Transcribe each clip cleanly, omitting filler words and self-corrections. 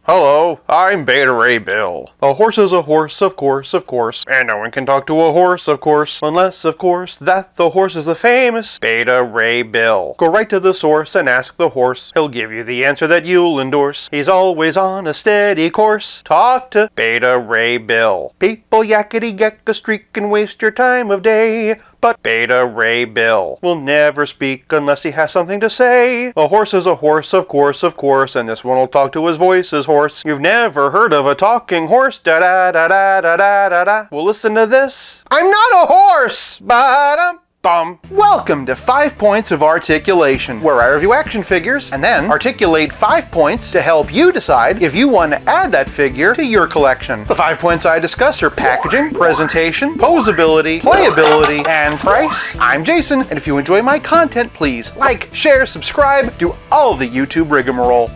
Hello, I'm Beta Ray Bill. A horse is a horse, of course, and no one can talk to a horse, of course, unless, of course, that the horse is the famous Beta Ray Bill. Go right to the source and ask the horse. He'll give you the answer that you'll endorse. He's always on a steady course. Talk to Beta Ray Bill. People yakety yak a streak and waste your time of day, but Beta Ray Bill will never speak unless he has something to say. A horse is a horse, of course, and this one will talk to his voice as horse. You've never heard of a talking horse? Da da da da da da da da. Well, listen to this. I'm not a horse! Ba-dum. Welcome to 5 Points of Articulation, where I review action figures and then articulate 5 points to help you decide if you want to add that figure to your collection. The 5 points I discuss are packaging, presentation, posability, playability, and price. I'm Jason, and if you enjoy my content, please like, share, subscribe, do all of the YouTube rigmarole.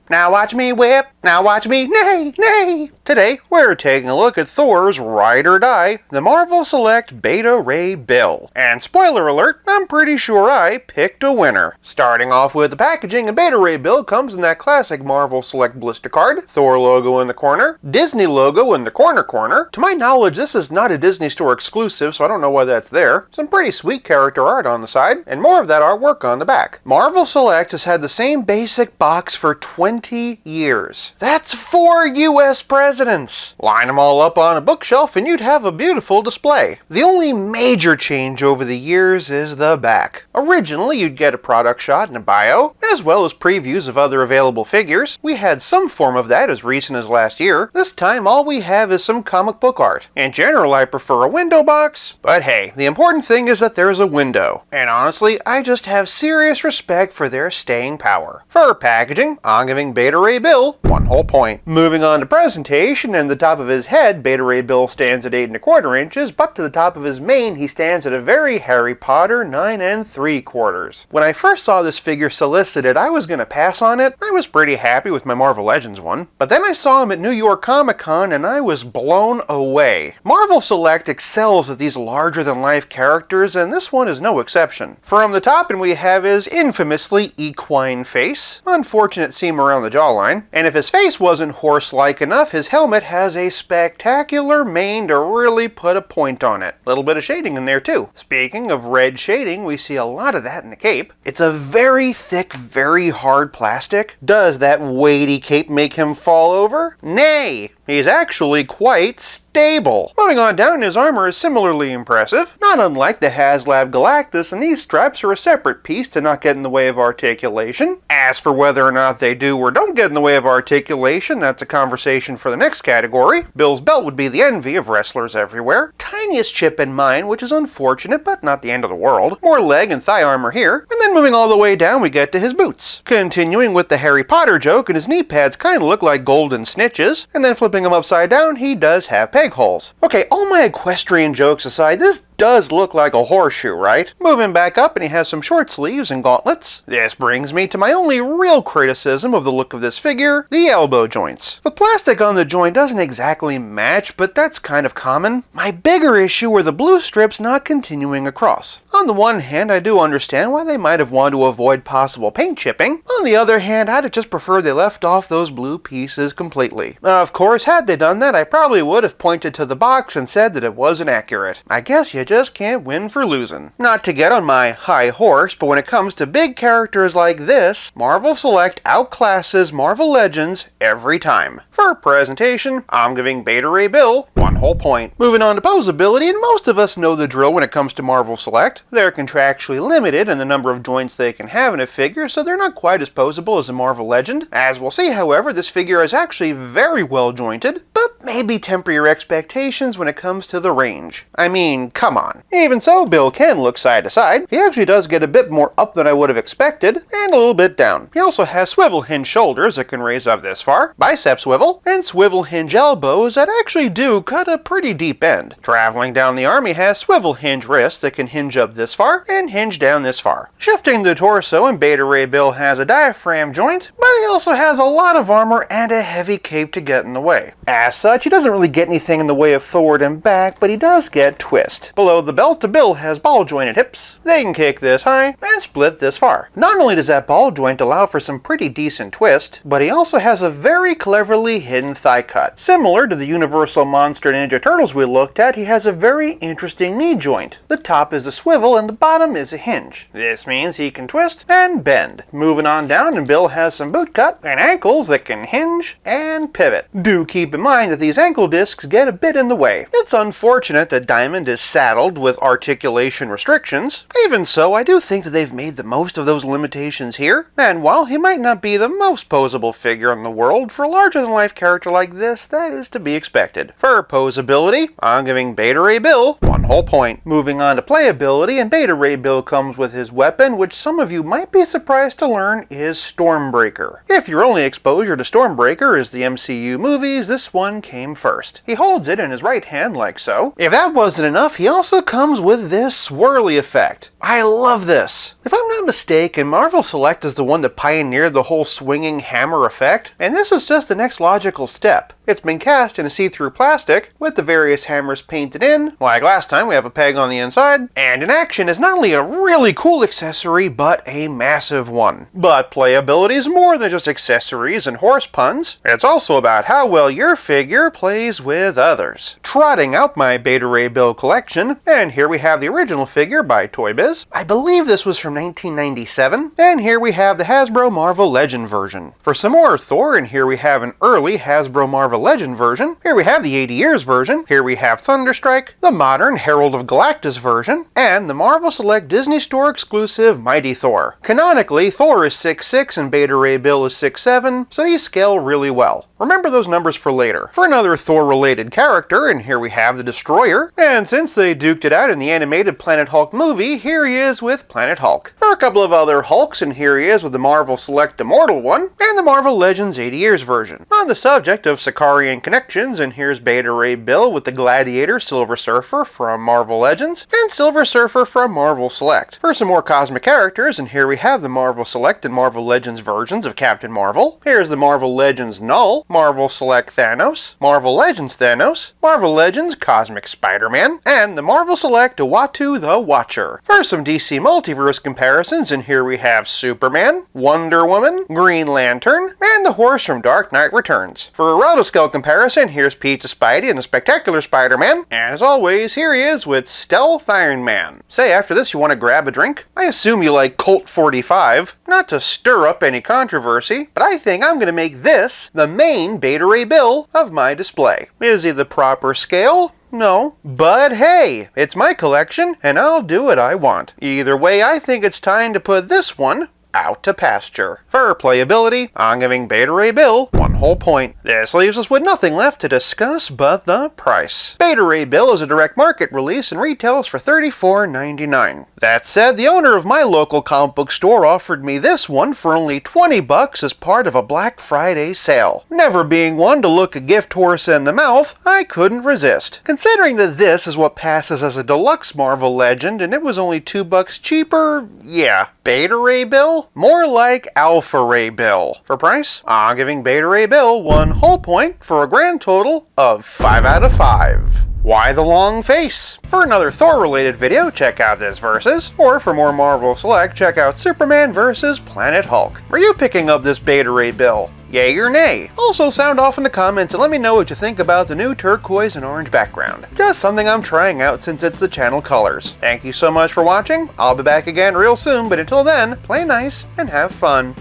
Now watch me whip, now watch me neigh, neigh. Today, we're taking a look at Thor's Ride or Die, the Marvel Select Beta Ray Bill. And spoiler alert, I'm pretty sure I picked a winner. Starting off with the packaging, a Beta Ray Bill comes in that classic Marvel Select blister card, Thor logo in the corner, Disney logo in the corner. To my knowledge, this is not a Disney Store exclusive, so I don't know why that's there. Some pretty sweet character art on the side, and more of that artwork on the back. Marvel Select has had the same basic box for 20 years. That's 4 US presidents. Line them all up on a bookshelf and you'd have a beautiful display. The only major change over the years is the back. Originally, you'd get a product shot and a bio, as well as previews of other available figures. We had some form of that as recent as last year. This time, all we have is some comic book art. In general, I prefer a window box, but hey, the important thing is that there's a window. And honestly, I just have serious respect for their staying power. For packaging, I'm giving Beta Ray Bill 1 whole point. Moving on to presentation, and the top of his head, Beta Ray Bill stands at 8 1/4 inches, but to the top of his mane, he stands at a very Harry Potter 9 3/4. When I first saw this figure solicited, I was gonna pass on it. I was pretty happy with my Marvel Legends one, but then I saw him at New York Comic Con and I was blown away. Marvel Select excels at these larger-than-life characters, and this one is no exception. From the top, and we have his infamously equine face, unfortunate seam around the jawline, and if his face wasn't horse-like enough, his helmet has a spectacular mane to really put a point on it. A little bit of shading in there too. Speaking of red shading, we see a lot of that in the cape. It's a very thick, very hard plastic. Does that weighty cape make him fall over? Nay! He's actually quite stable. Moving on down, his armor is similarly impressive. Not unlike the HasLab Galactus, and these straps are a separate piece to not get in the way of articulation. As for whether or not they do or don't get in the way of articulation, that's a conversation for the next category. Bill's belt would be the envy of wrestlers everywhere. Tiniest chip in mine, which is unfortunate, but not the end of the world. More leg and thigh armor here. And then moving all the way down, we get to his boots. Continuing with the Harry Potter joke, and his knee pads kind of look like golden snitches. And then flipping him upside down, he does have peg holes. Okay, all my equestrian jokes aside, this does look like a horseshoe, right? Moving back up, and he has some short sleeves and gauntlets. This brings me to my only real criticism of the look of this figure, the elbow joints. The plastic on the joint doesn't exactly match, but that's kind of common. My bigger issue are the blue strips not continuing across. On the one hand, I do understand why they might have wanted to avoid possible paint chipping. On the other hand, I'd have just preferred they left off those blue pieces completely. Of course, had they done that, I probably would have pointed to the box and said that it wasn't accurate. I guess you just can't win for losing. Not to get on my high horse, but when it comes to big characters like this, Marvel Select outclasses Marvel Legends every time. For presentation, I'm giving Beta Ray Bill 1 whole point. Moving on to posability, and most of us know the drill when it comes to Marvel Select. They're contractually limited in the number of joints they can have in a figure, so they're not quite as posable as a Marvel Legend. As we'll see, however, this figure is actually very well jointed, but maybe temper your expectations when it comes to the range. I mean, come on. Even so, Bill can look side to side. He actually does get a bit more up than I would have expected, and a little bit down. He also has swivel hinge shoulders that can raise up this far, bicep swivel, and swivel hinge elbows that actually do cut a pretty deep end. Traveling down the arm, he has swivel hinge wrists that can hinge up this far, and hinge down this far. Shifting the torso, and Beta Ray Bill has a diaphragm joint, but he also has a lot of armor and a heavy cape to get in the way. As such, much. He doesn't really get anything in the way of forward and back, but he does get twist. Below the belt, the Bill has ball jointed hips. They can kick this high and split this far. Not only does that ball joint allow for some pretty decent twist, but he also has a very cleverly hidden thigh cut. Similar to the Universal Monster Ninja Turtles we looked at, he has a very interesting knee joint. The top is a swivel and the bottom is a hinge. This means he can twist and bend. Moving on down, and Bill has some boot cut and ankles that can hinge and pivot. Do keep in mind that these ankle discs get a bit in the way. It's unfortunate that Diamond is saddled with articulation restrictions. Even so, I do think that they've made the most of those limitations here, and while he might not be the most posable figure in the world, for a larger-than-life character like this, that is to be expected. For posability, I'm giving Beta Ray Bill 1 whole point. Moving on to playability, and Beta Ray Bill comes with his weapon, which some of you might be surprised to learn is Stormbreaker. If your only exposure to Stormbreaker is the MCU movies, this one came first. He holds it in his right hand like so. If that wasn't enough, he also comes with this swirly effect. I love this. If I'm not mistaken, Marvel Select is the one that pioneered the whole swinging hammer effect, and this is just the next logical step. It's been cast in a see-through plastic, with the various hammers painted in. Like last time, we have a peg on the inside, and in action is not only a really cool accessory, but a massive one. But playability is more than just accessories and horse puns. It's also about how well your figure plays with others. Trotting out my Beta Ray Bill collection, and here we have the original figure by Toy Biz. I believe this was from 1997, and here we have the Hasbro Marvel Legend version. For some more Thor, and here we have an early Hasbro Marvel Legend version. Here we have the 80 years version. Here we have Thunderstrike, the modern Herald of Galactus version, and the Marvel Select Disney Store exclusive Mighty Thor. Canonically, Thor is 6'6" and Beta Ray Bill is 6'7", so these scale really well. Remember those numbers for later. For another Thor-related character, and here we have the Destroyer, and since they duked it out in the animated Planet Hulk movie, here he is with Planet Hulk. For a couple of other Hulks, and here he is with the Marvel Select Immortal one, and the Marvel Legends 80 years version. On the subject of Sicarian connections, and here's Beta Ray Bill with the Gladiator Silver Surfer from Marvel Legends, and Silver Surfer from Marvel Select. For some more cosmic characters, and here we have the Marvel Select and Marvel Legends versions of Captain Marvel. Here's the Marvel Legends Null, Marvel Select Thanos, Marvel Legends Thanos, Marvel Legends Cosmic Spider-Man, and the Marvel Select Uatu the Watcher. For some DC Multiverse comparisons, and here we have Superman, Wonder Woman, Green Lantern, and the Horse from Dark Knight Returns. For a rotoscale comparison, here's Pizza Spidey and the Spectacular Spider-Man, and as always, here he is with Stealth Iron Man. Say after this you want to grab a drink? I assume you like Colt 45, not to stir up any controversy, but I think I'm going to make this the main Beta Ray Bill of my display. Is he the proper scale? No. But hey, it's my collection, and I'll do what I want. Either way, I think it's time to put this one out to pasture. For playability, I'm giving Beta Ray Bill 1 whole point. This leaves us with nothing left to discuss but the price. Beta Ray Bill is a direct market release and retails for $34.99. That said, the owner of my local comic book store offered me this one for only $20 as part of a Black Friday sale. Never being one to look a gift horse in the mouth, I couldn't resist. Considering that this is what passes as a deluxe Marvel Legend and it was only $2 cheaper, yeah. Beta Ray Bill? More like Alpha Ray Bill. For price, I'm giving Beta Ray Bill 1 whole point for a grand total of 5 out of 5. Why the long face? For another Thor-related video, check out this Versus, or for more Marvel Select, check out Superman vs. Planet Hulk. Are you picking up this Beta Ray Bill? Yay or nay? Also sound off in the comments and let me know what you think about the new turquoise and orange background. Just something I'm trying out since it's the channel colors. Thank you so much for watching. I'll be back again real soon, but until then, play nice and have fun.